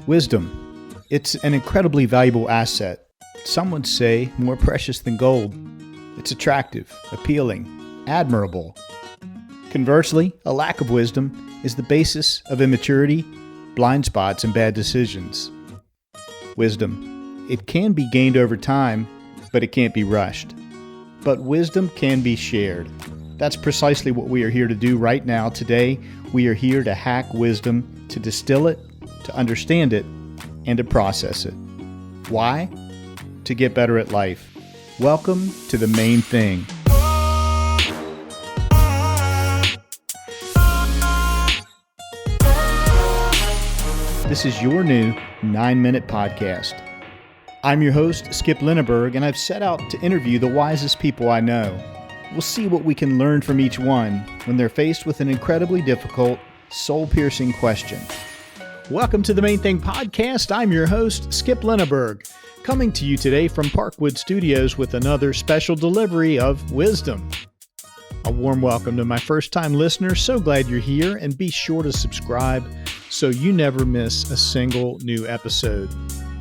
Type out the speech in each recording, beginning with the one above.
Wisdom. It's an incredibly valuable asset. Some would say more precious than gold. It's attractive, appealing, admirable. Conversely, a lack of wisdom is the basis of immaturity, blind spots, and bad decisions. Wisdom. It can be gained over time, but it can't be rushed. But wisdom can be shared. That's precisely what we are here to do right now. Today, we are here to hack wisdom, to distill it, to understand it, and to process it. Why? To get better at life. Welcome to the main thing. This is your new 9-minute podcast. I'm your host, Skip Lineberg, and I've set out to interview the wisest people I know. We'll see what we can learn from each one when they're faced with an incredibly difficult, soul-piercing question. Welcome to the Main Thing Podcast. I'm your host, Skip Lineberg, coming to you today from Parkwood Studios with another special delivery of wisdom. A warm welcome to my first-time listeners. So glad you're here, and be sure to subscribe so you never miss a single new episode.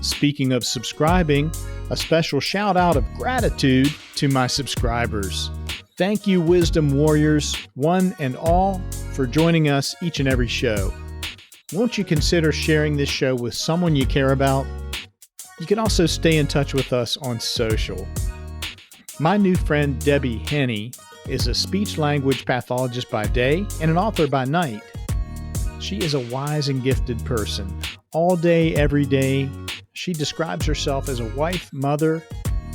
Speaking of subscribing, a special shout out of gratitude to my subscribers. Thank you, Wisdom Warriors, one and all, for joining us each and every show. Won't you consider sharing this show with someone you care about? You can also stay in touch with us on social. My new friend Debbie Henne is a speech-language pathologist by day and an author by night. She is a wise and gifted person. All day, every day, she describes herself as a wife, mother,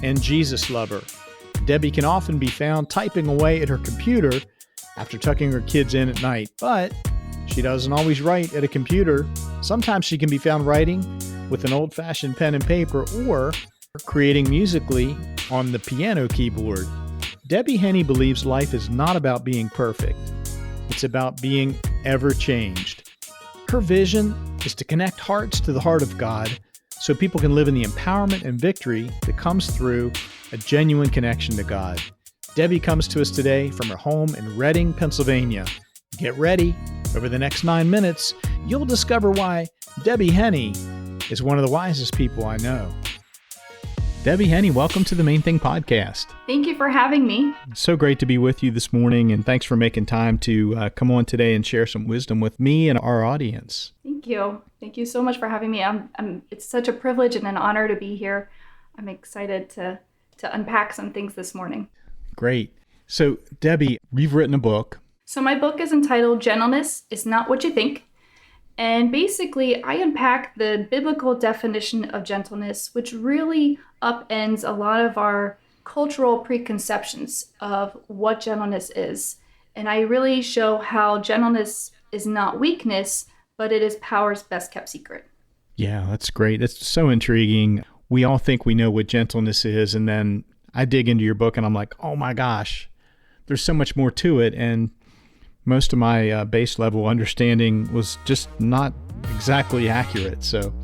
and Jesus lover. Debbie can often be found typing away at her computer after tucking her kids in at night, but she doesn't always write at a computer. Sometimes she can be found writing with an old-fashioned pen and paper or creating musically on the piano keyboard. Debbie Henne believes life is not about being perfect. It's about being ever-changed. Her vision is to connect hearts to the heart of God so people can live in the empowerment and victory that comes through a genuine connection to God. Debbie comes to us today from her home in Reading, Pennsylvania. Get ready. Over the next 9 minutes, you'll discover why Debbie Henne is one of the wisest people I know. Debbie Henne, welcome to the Main Thing Podcast. Thank you for having me. So great to be with you this morning, and thanks for making time to come on today and share some wisdom with me and our audience. Thank you. Thank you so much for having me. It's such a privilege and an honor to be here. I'm excited to unpack some things this morning. Great. So, Debbie, you've written a book. So my book is entitled Gentleness is Not What You Think. And basically, I unpack the biblical definition of gentleness, which really upends a lot of our cultural preconceptions of what gentleness is. And I really show how gentleness is not weakness, but it is power's best kept secret. Yeah, that's great. That's so intriguing. We all think we know what gentleness is, and then I dig into your book and I'm like, oh my gosh, there's so much more to it. And most of my base level understanding was just not exactly accurate. So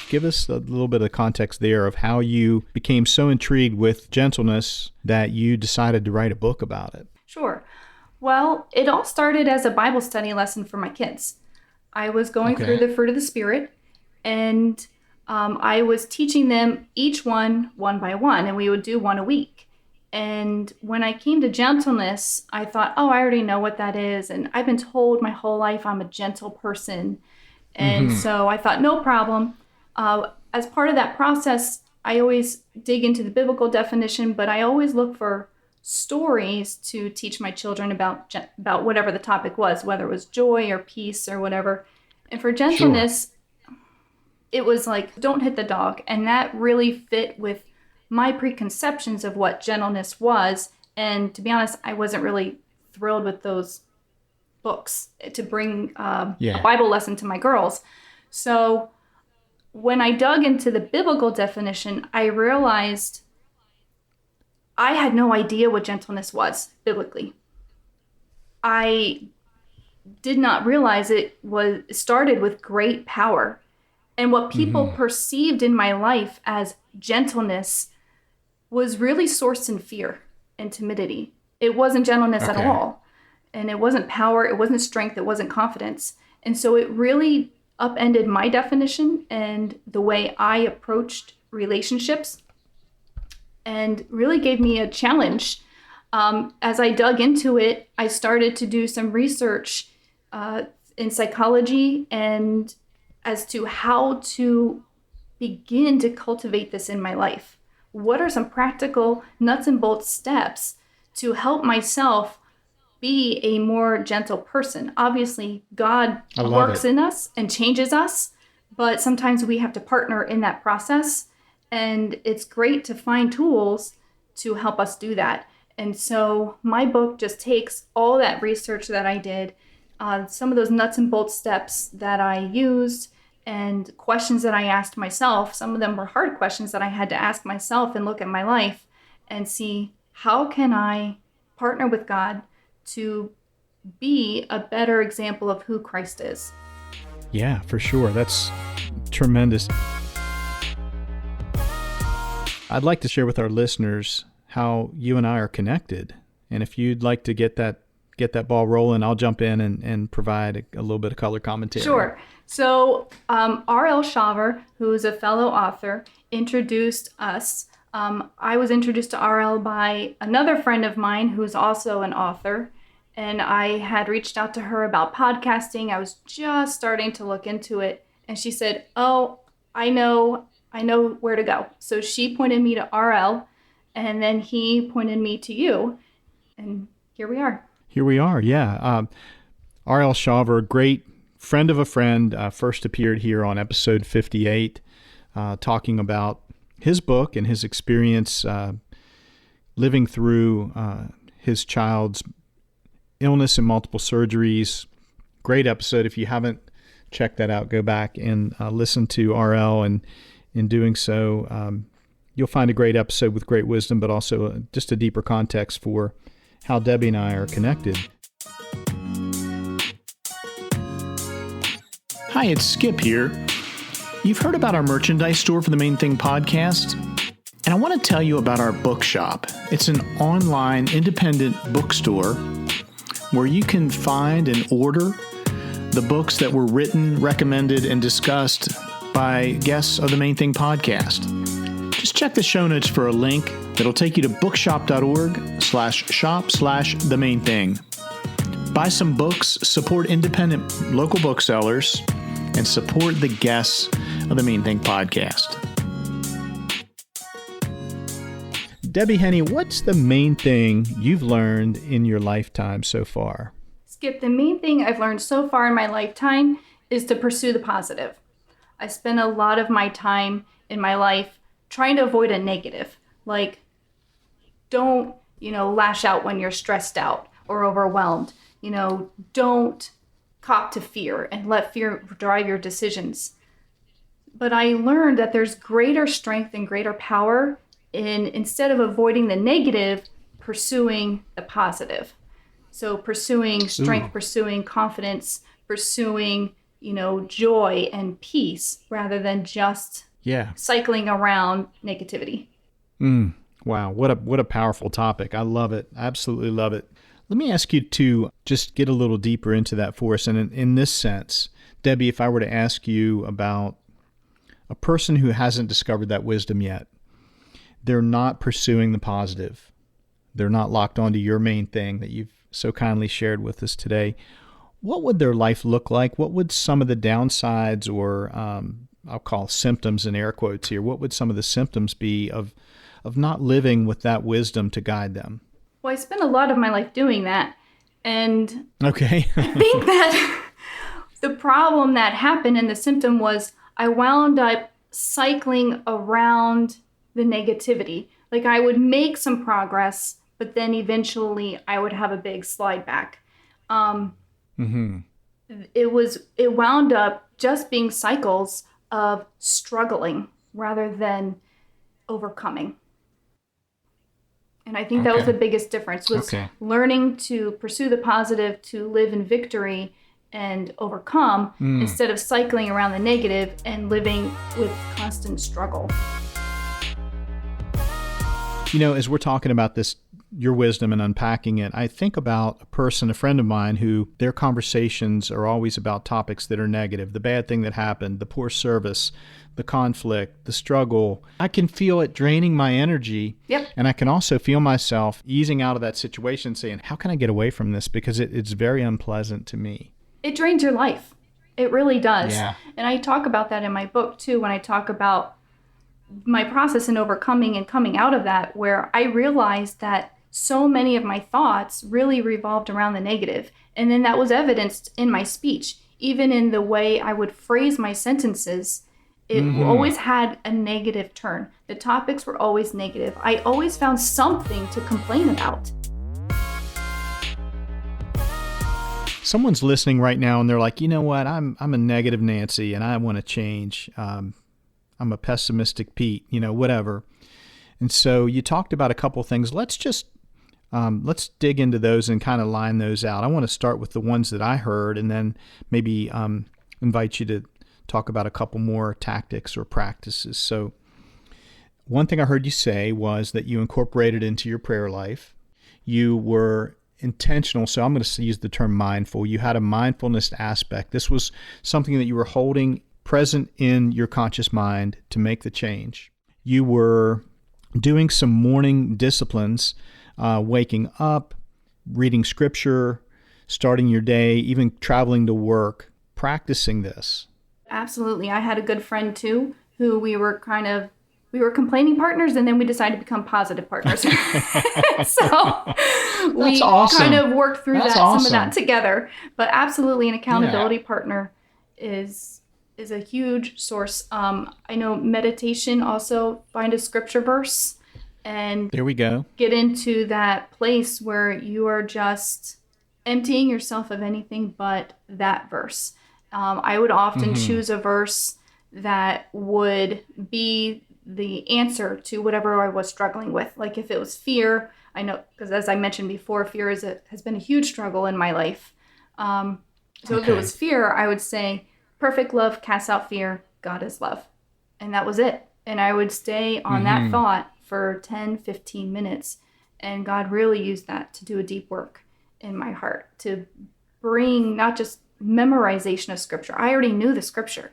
give us a little bit of context there of how you became so intrigued with gentleness that you decided to write a book about it. Sure. Well, it all started as a Bible study lesson for my kids. I was going through the fruit of the Spirit, and I was teaching them each one by one, and we would do one a week. And when I came to gentleness, I thought, I already know what that is. And I've been told my whole life I'm a gentle person. And so I thought, no problem. As part of that process, I always dig into the biblical definition, but I always look for stories to teach my children about whatever the topic was, whether it was joy or peace or whatever. And for gentleness, It was like, don't hit the dog. And that really fit with my preconceptions of what gentleness was. And to be honest, I wasn't really thrilled with those books to bring a Bible lesson to my girls. So when I dug into the biblical definition, I realized I had no idea what gentleness was biblically. I did not realize it started with great power. And what people perceived in my life as gentleness was really sourced in fear and timidity. It wasn't gentleness at all. And it wasn't power. It wasn't strength. It wasn't confidence. And so it really upended my definition and the way I approached relationships, and really gave me a challenge. As I dug into it, I started to do some research in psychology and as to how to begin to cultivate this in my life. What are some practical nuts and bolts steps to help myself be a more gentle person? Obviously, God works in us and changes us, but sometimes we have to partner in that process. And it's great to find tools to help us do that. And so my book just takes all that research that I did, some of those nuts and bolts steps that I used, and questions that I asked myself. Some of them were hard questions that I had to ask myself and look at my life and see, how can I partner with God to be a better example of who Christ is? Yeah, for sure. That's tremendous. I'd like to share with our listeners how you and I are connected. And if you'd like to get that ball rolling, I'll jump in and provide a little bit of color commentary. Sure. So R.L. Shaver, who is a fellow author, introduced us. I was introduced to R.L. by another friend of mine who's also an author. And I had reached out to her about podcasting. I was just starting to look into it. And she said, "Oh, I know where to go." So she pointed me to RL, and then he pointed me to you. And here we are. Here we are, yeah. R.L. Shaver, great friend of a friend, first appeared here on episode 58, talking about his book and his experience living through his child's illness and multiple surgeries. Great episode. If you haven't checked that out, go back and listen to RL, and in doing so, you'll find a great episode with great wisdom, but also just a deeper context for how Debbie and I are connected. Hi, it's Skip here. You've heard about our merchandise store for the Main Thing podcast, and I want to tell you about our bookshop. It's an online independent bookstore where you can find and order the books that were written, recommended, and discussed by guests of the Main Thing podcast. Just check the show notes for a link that'll take you to bookshop.org/shop/themainthing. Buy some books, support independent local booksellers, and support the guests of the Main Thing podcast. Debbie Henne, what's the main thing you've learned in your lifetime so far? Skip, the main thing I've learned so far in my lifetime is to pursue the positive. I spend a lot of my time in my life trying to avoid a negative. Like, don't, lash out when you're stressed out or overwhelmed. Don't cop to fear and let fear drive your decisions. But I learned that there's greater strength and greater power in, instead of avoiding the negative, pursuing the positive. So pursuing strength, pursuing confidence, pursuing, joy and peace, rather than just cycling around negativity. Wow, what a powerful topic. I love it. Absolutely love it. Let me ask you to just get a little deeper into that for us. And in this sense, Debbie, if I were to ask you about a person who hasn't discovered that wisdom yet, they're not pursuing the positive, they're not locked onto your main thing that you've so kindly shared with us today, what would their life look like? What would some of the downsides, or I'll call symptoms in air quotes here, what would some of the symptoms be of not living with that wisdom to guide them? Well, I spent a lot of my life doing that. And okay. I think that the problem that happened and the symptom was I wound up cycling around the negativity. Like, I would make some progress, but then eventually I would have a big slide back. It wound up just being cycles of struggling rather than overcoming. And I think that was the biggest difference, was learning to pursue the positive, to live in victory and overcome, instead of cycling around the negative and living with constant struggle. As we're talking about this your wisdom in unpacking it, I think about a friend of mine, who their conversations are always about topics that are negative, the bad thing that happened, the poor service, the conflict, the struggle. I can feel it draining my energy. Yep. And I can also feel myself easing out of that situation, saying, how can I get away from this? Because it's very unpleasant to me. It drains your life. It really does. Yeah. And I talk about that in my book too, when I talk about my process in overcoming and coming out of that, where I realized that so many of my thoughts really revolved around the negative. And then that was evidenced in my speech, even in the way I would phrase my sentences. It always had a negative turn. The topics were always negative. I always found something to complain about. Someone's listening right now and they're like, you know what, I'm a negative Nancy and I want to change. I'm a pessimistic Pete, whatever. And so you talked about a couple things. Let's dig into those and kind of line those out. I want to start with the ones that I heard, and then maybe invite you to talk about a couple more tactics or practices. So one thing I heard you say was that you incorporated into your prayer life. You were intentional. So I'm going to use the term mindful. You had a mindfulness aspect. This was something that you were holding present in your conscious mind to make the change. You were doing some morning disciplines, waking up, reading scripture, starting your day, even traveling to work, practicing this. Absolutely. I had a good friend too, who we were complaining partners, and then we decided to become positive partners. So we kind of worked through some of that together. But absolutely, an accountability partner is a huge source. I know meditation also, find a scripture verse and there we go. Get into that place where you are just emptying yourself of anything but that verse. I would often choose a verse that would be the answer to whatever I was struggling with. Like if it was fear, I know, because as I mentioned before, fear has been a huge struggle in my life. If it was fear, I would say, perfect love casts out fear, God is love. And that was it. And I would stay on that thought for 10, 15 minutes. And God really used that to do a deep work in my heart, to bring not just memorization of scripture. I already knew the scripture.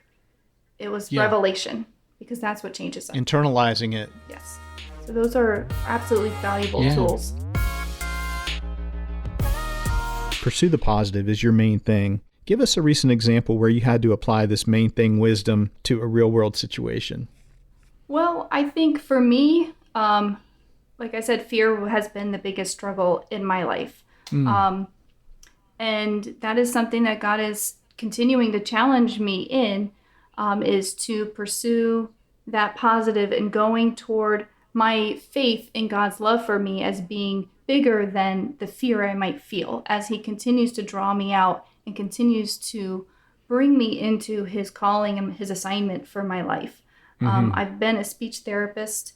It was revelation, because that's what changes us. Internalizing it. Yes. So those are absolutely valuable tools. Pursue the positive is your main thing. Give us a recent example where you had to apply this main thing wisdom to a real world situation. Well, I think for me, like I said, fear has been the biggest struggle in my life. And that is something that God is continuing to challenge me in, is to pursue that positive and going toward my faith in God's love for me as being bigger than the fear I might feel, as he continues to draw me out and continues to bring me into his calling and his assignment for my life. I've been a speech therapist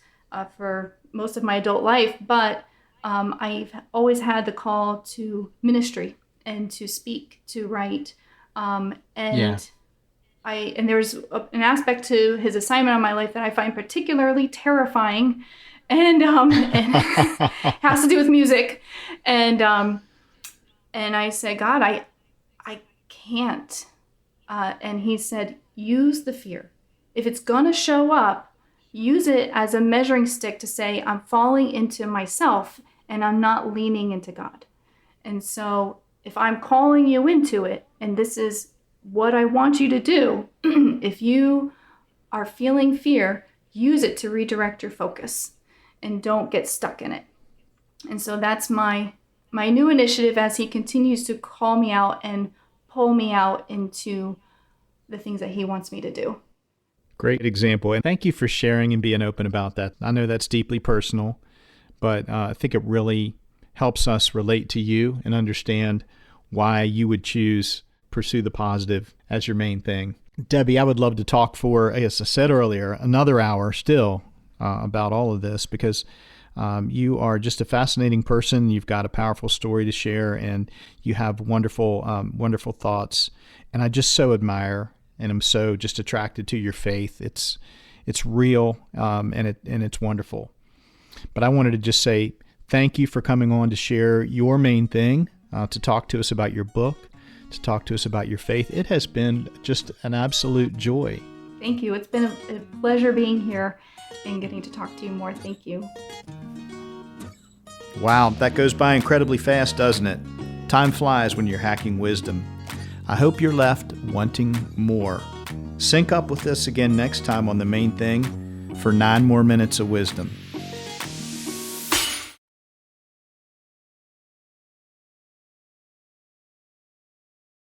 for most of my adult life, but I've always had the call to ministry and to speak, to write. And there's an aspect to his assignment on my life that I find particularly terrifying, and has to do with music. And I said, God, I can't. And he said, use the fear. If it's going to show up, use it as a measuring stick to say, I'm falling into myself and I'm not leaning into God. And so if I'm calling you into it, and this is what I want you to do, if you are feeling fear, use it to redirect your focus and don't get stuck in it. And so that's my new initiative as he continues to call me out and pull me out into the things that he wants me to do. Great example. And thank you for sharing and being open about that. I know that's deeply personal, but I think it really helps us relate to you and understand why you would choose pursue the positive as your main thing. Debbie, I would love to talk for, as I said earlier, another hour still about all of this, because you are just a fascinating person. You've got a powerful story to share, and you have wonderful, wonderful thoughts. And I just so admire and I'm so just attracted to your faith. It's real, and it's wonderful. But I wanted to just say thank you for coming on to share your main thing, to talk to us about your book, to talk to us about your faith. It has been just an absolute joy. Thank you. It's been a pleasure being here and getting to talk to you more. Thank you. Wow, that goes by incredibly fast, doesn't it? Time flies when you're hacking wisdom. I hope you're left wanting more. Sync up with us again next time on The Main Thing for 9 more minutes of wisdom.